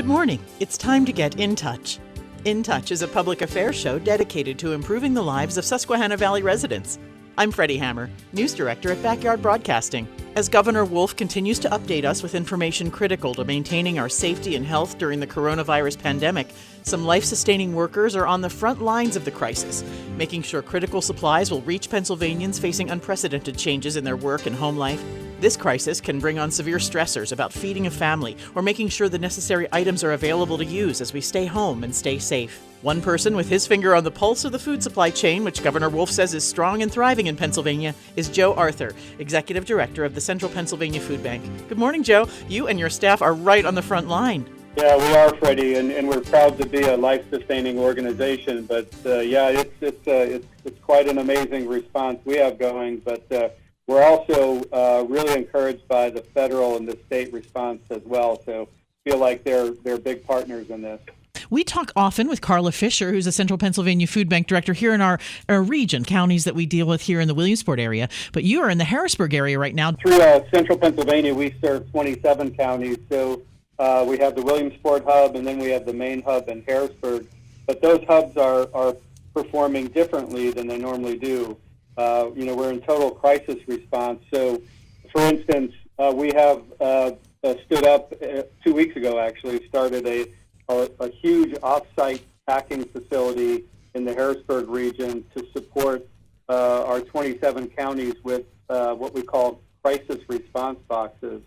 Good morning. It's time to get in touch. In Touch is a public affairs show dedicated to improving the lives of Susquehanna Valley residents. I'm Freddi Hammer, News Director at Backyard Broadcasting. As Governor Wolf continues to update us with information critical to maintaining our safety and health during the coronavirus pandemic, some life-sustaining workers are on the front lines of the crisis, making sure critical supplies will reach Pennsylvanians facing unprecedented changes in their work and home life. This crisis can bring on severe stressors about feeding a family or making sure the necessary items are available to use as we stay home and stay safe. One person with his finger on the pulse of the food supply chain, which Governor Wolf says is strong and thriving in Pennsylvania, is Joe Arthur, Executive Director of the Central Pennsylvania Foodbank. Good morning, Joe. You and your staff are right on the front line. Yeah, we are, Freddie, and we're proud to be a life-sustaining organization. But it's quite an amazing response we have going. But we're also really encouraged by the federal and the state response as well. So feel like they're big partners in this. We talk often with Carla Fisher, who's a Central Pennsylvania Food Bank Director here in our region, counties that we deal with here in the Williamsport area. But you are in the Harrisburg area right now. Through Central Pennsylvania, we serve 27 counties. So we have the Williamsport hub, and then we have the main hub in Harrisburg. But those hubs are performing differently than they normally do. We're in total crisis response. So, for instance, we have stood up 2 weeks ago, actually, started a huge off-site packing facility in the Harrisburg region to support our 27 counties with what we call crisis response boxes,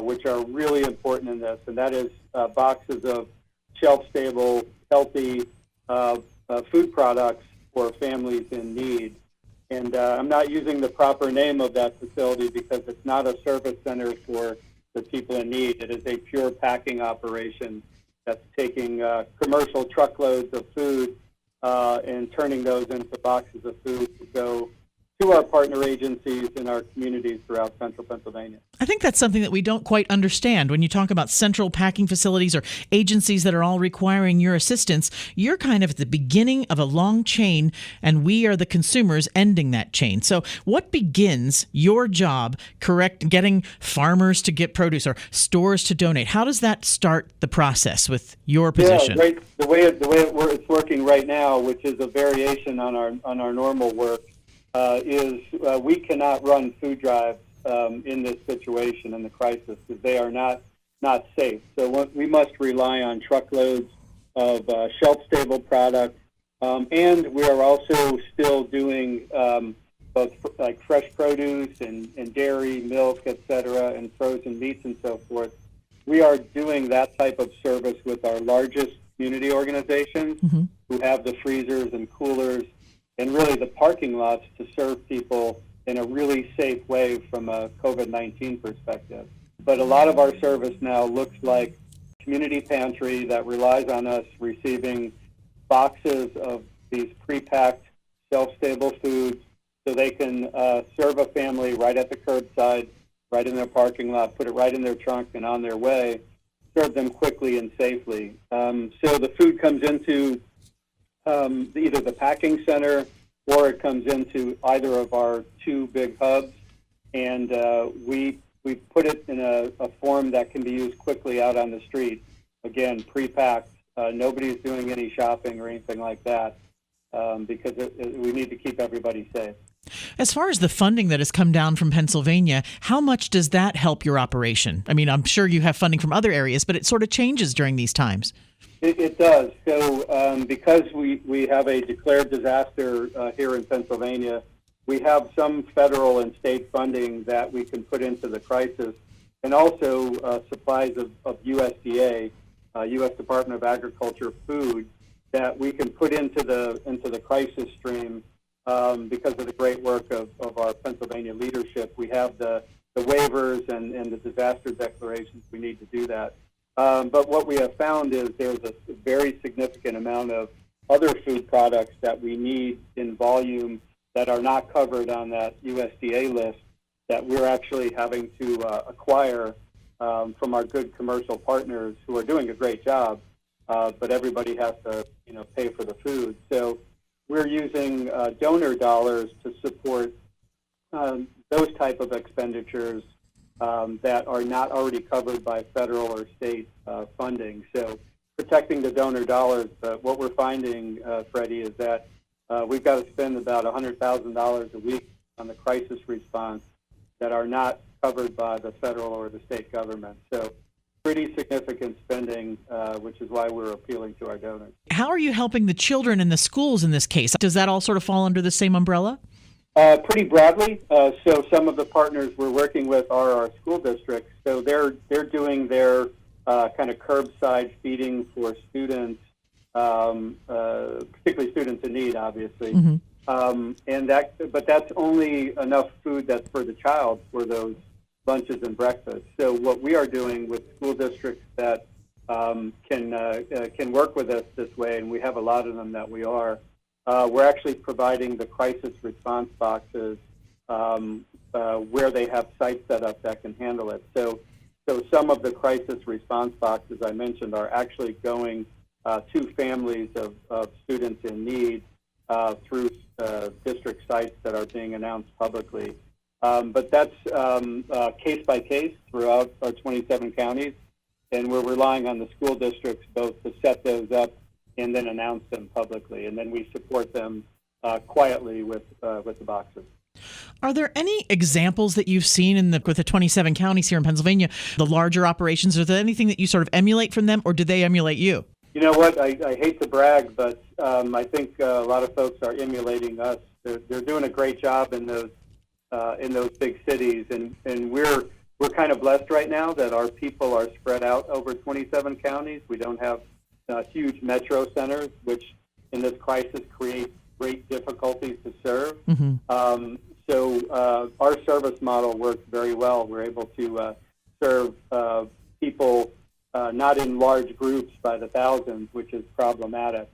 which are really important in this. And that is boxes of shelf-stable, healthy food products for families in need. And I'm not using the proper name of that facility because it's not a service center for the people in need. It is a pure packing operation that's taking commercial truckloads of food and turning those into boxes of food to go to our partner agencies in our communities throughout Central Pennsylvania. I think that's something that we don't quite understand. When you talk about central packing facilities or agencies that are all requiring your assistance, you're kind of at the beginning of a long chain, and we are the consumers ending that chain. So what begins your job, getting farmers to get produce or stores to donate? How does that start the process with your position? Yeah, right. The way it's working right now, which is a variation on our normal work, is we cannot run food drives in this situation, in the crisis, because they are not safe. So we must rely on truckloads of shelf-stable products, and we are also still doing both like fresh produce and dairy, milk, etc., and frozen meats and so forth. We are doing that type of service with our largest community organizations who have the freezers and coolers and really the parking lots to serve people in a really safe way from a COVID-19 perspective. But a lot of our service now looks like community pantry that relies on us receiving boxes of these pre-packed, shelf-stable foods so they can serve a family right at the curbside, right in their parking lot, put it right in their trunk and on their way, serve them quickly and safely. So the food comes into either the packing center or it comes into either of our two big hubs, and we put it in a form that can be used quickly out on the street. Again, pre-packed. Nobody's doing any shopping or anything like that because we need to keep everybody safe. As far as the funding that has come down from Pennsylvania, how much does that help your operation? I mean, I'm sure you have funding from other areas, but it sort of changes during these times. It does. So because we have a declared disaster here in Pennsylvania, we have some federal and state funding that we can put into the crisis, and also supplies of USDA, U.S. Department of Agriculture food that we can put into the crisis stream because of the great work of our Pennsylvania leadership. We have the waivers and the disaster declarations we need to do that. But what we have found is there's a very significant amount of other food products that we need in volume that are not covered on that USDA list that we're actually having to acquire from our good commercial partners who are doing a great job, but everybody has to pay for the food. So we're using donor dollars to support those type of expenditures that are not already covered by federal or state funding. So protecting the donor dollars, but what we're finding, Freddie, is that we've got to spend about $100,000 a week on the crisis response that are not covered by the federal or the state government. So pretty significant spending, which is why we're appealing to our donors. How are you helping the children in the schools in this case? Does that all sort of fall under the same umbrella? Pretty broadly. So some of the partners we're working with are our school districts. So they're doing their kind of curbside feeding for students, particularly students in need, obviously. Mm-hmm. But that's only enough food that's for the child for those lunches and breakfasts. So what we are doing with school districts that can work with us this way, and we have a lot of them that we are, we're actually providing the crisis response boxes where they have sites set up that can handle it. So some of the crisis response boxes I mentioned are actually going to families of students in need through district sites that are being announced publicly. But that's case by case throughout our 27 counties, and we're relying on the school districts both to set those up and then announce them publicly, and then we support them quietly with the boxes. Are there any examples that you've seen with the 27 counties here in Pennsylvania, the larger operations? Is there anything that you sort of emulate from them, or do they emulate you? You know what? I hate to brag, but I think a lot of folks are emulating us. They're doing a great job in those big cities, and we're kind of blessed right now that our people are spread out over 27 counties. We don't have huge metro centers, which in this crisis create great difficulties to serve. Mm-hmm. So our service model works very well. We're able to serve people not in large groups by the thousands, which is problematic.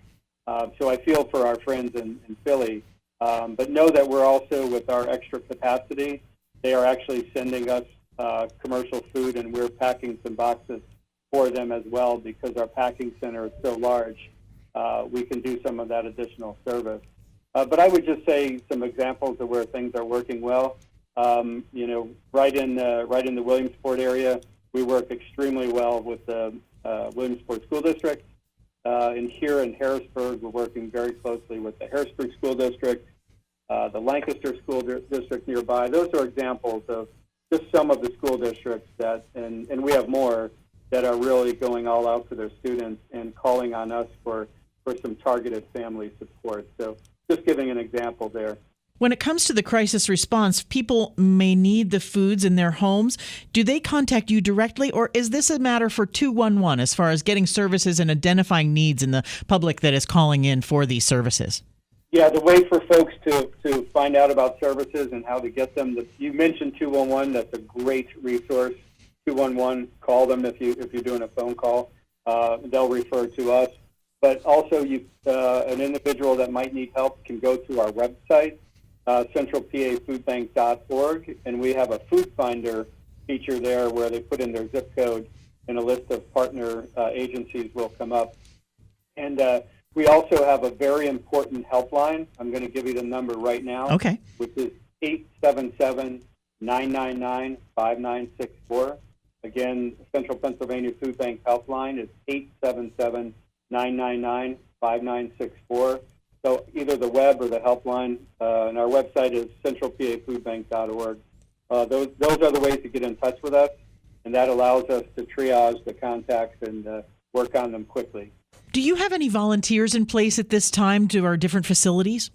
So I feel for our friends in Philly, but know that we're also, with our extra capacity, they are actually sending us commercial food, and we're packing some boxes for them as well because our packing center is so large. We can do some of that additional service. But I would just say some examples of where things are working well. Right in the Williamsport area, we work extremely well with the Williamsport School District. And here in Harrisburg, we're working very closely with the Harrisburg School District, the Lancaster School District nearby. Those are examples of just some of the school districts that, and we have more, that are really going all out for their students and calling on us for some targeted family support. So just giving an example there. When it comes to the crisis response, people may need the foods in their homes. Do they contact you directly, or is this a matter for 211 as far as getting services and identifying needs in the public that is calling in for these services? Yeah, the way for folks to find out about services and how to get them, you mentioned 211. That's a great resource. 211, call them if you're doing a phone call. They'll refer to us. But also, an individual that might need help can go to our website, centralpafoodbank.org, and we have a food finder feature there where they put in their zip code, and a list of partner agencies will come up. And we also have a very important helpline. I'm going to give you the number right now, okay, which is 877-999-5964. Again, Central Pennsylvania Food Bank helpline is 877-999-5964. So either the web or the helpline, and our website is centralpafoodbank.org. Those are the ways to get in touch with us, and that allows us to triage the contacts and work on them quickly. Do you have any volunteers in place at this time to our different facilities?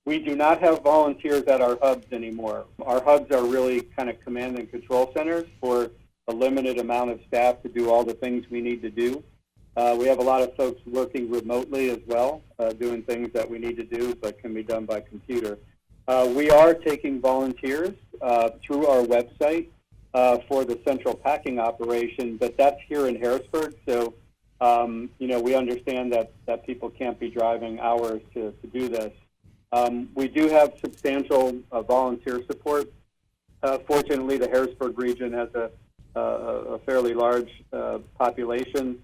We do not have volunteers at our hubs anymore. Our hubs are really kind of command and control centers for a limited amount of staff to do all the things we need to do. We have a lot of folks working remotely as well, doing things that we need to do but can be done by computer. We are taking volunteers through our website for the central packing operation, but that's here in Harrisburg, so we understand that people can't be driving hours to do this. We do have substantial volunteer support. Fortunately, the Harrisburg region has a fairly large population.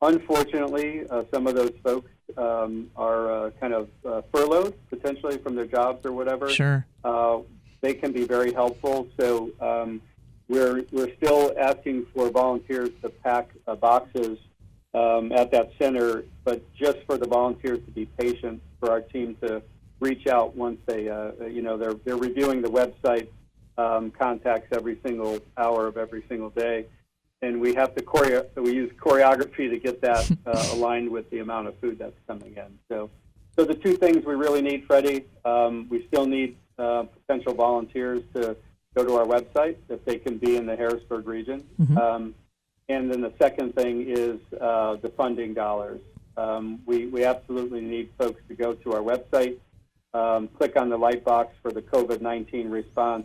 Unfortunately, some of those folks are kind of furloughed, potentially, from their jobs or whatever. Sure. They can be very helpful. So We're still asking for volunteers to pack boxes at that center, but just for the volunteers to be patient, for our team to reach out once they, they're reviewing the website contacts every single hour of every single day, and we have to we use choreography to get that aligned with the amount of food that's coming in. So the two things we really need, Freddie, we still need potential volunteers to go to our website if they can be in the Harrisburg region. And then the second thing is the funding dollars. We absolutely need folks to go to our website, click on the light box for the COVID-19 response,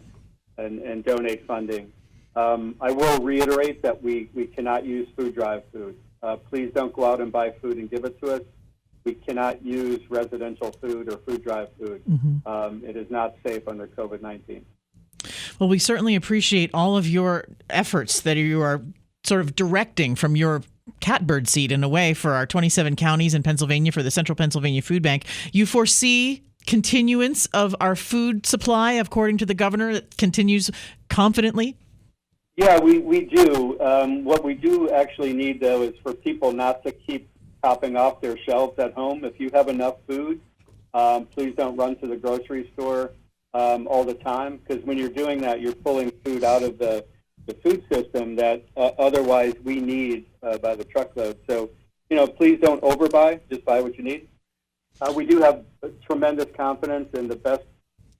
and donate funding. I will reiterate that we cannot use food drive food. Please don't go out and buy food and give it to us. We cannot use residential food or food drive food. It is not safe under COVID-19. Well, we certainly appreciate all of your efforts that you are sort of directing from your catbird seat in a way for our 27 counties in Pennsylvania for the Central Pennsylvania Food Bank. You foresee continuance of our food supply, according to the governor, that continues confidently? Yeah, we do. What we do actually need, though, is for people not to keep topping off their shelves at home. If you have enough food, please don't run to the grocery store all the time, because when you're doing that, you're pulling food out of the food system that otherwise we need by the truckload. So, please don't overbuy. Just buy what you need. We do have tremendous confidence in the best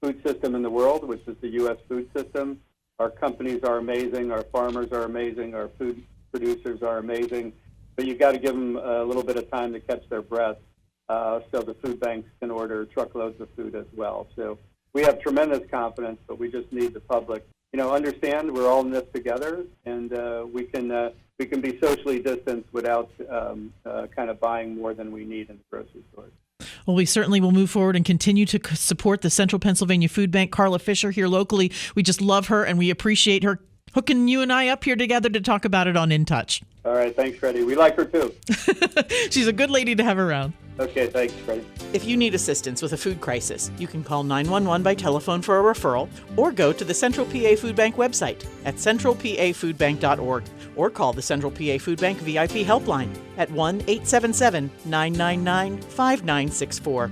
food system in the world, which is the U.S. food system. Our companies are amazing. Our farmers are amazing. Our food producers are amazing. But you've got to give them a little bit of time to catch their breath so the food banks can order truckloads of food as well. So we have tremendous confidence, but we just need the public, understand we're all in this together, and we can be socially distanced without kind of buying more than we need in the grocery stores. Well, we certainly will move forward and continue to support the Central Pennsylvania Food Bank. Carla Fisher here locally. We just love her, and we appreciate her hooking you and I up here together to talk about it on InTouch. All right. Thanks, Freddie. We like her, too. She's a good lady to have around. Okay. Thanks, Freddie. If you need assistance with a food crisis, you can call 911 by telephone for a referral or go to the Central PA Food Bank website at centralpafoodbank.org or call the Central PA Food Bank VIP helpline at 1-877-999-5964.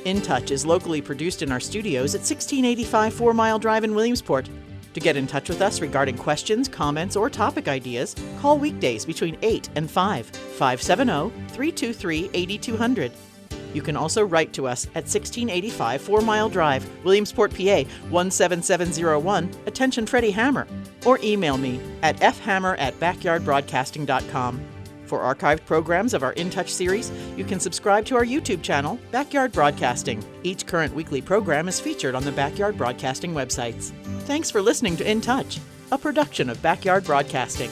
InTouch is locally produced in our studios at 1685 4 Mile Drive in Williamsport. To get in touch with us regarding questions, comments, or topic ideas, call weekdays between 8 and 5, 570-323-8200. You can also write to us at 1685 4 Mile Drive, Williamsport, PA 17701, attention Freddi Hammer, or email me at fhammer@backyardbroadcasting.com. For archived programs of our InTouch series, you can subscribe to our YouTube channel, Backyard Broadcasting. Each current weekly program is featured on the Backyard Broadcasting websites. Thanks for listening to InTouch, a production of Backyard Broadcasting.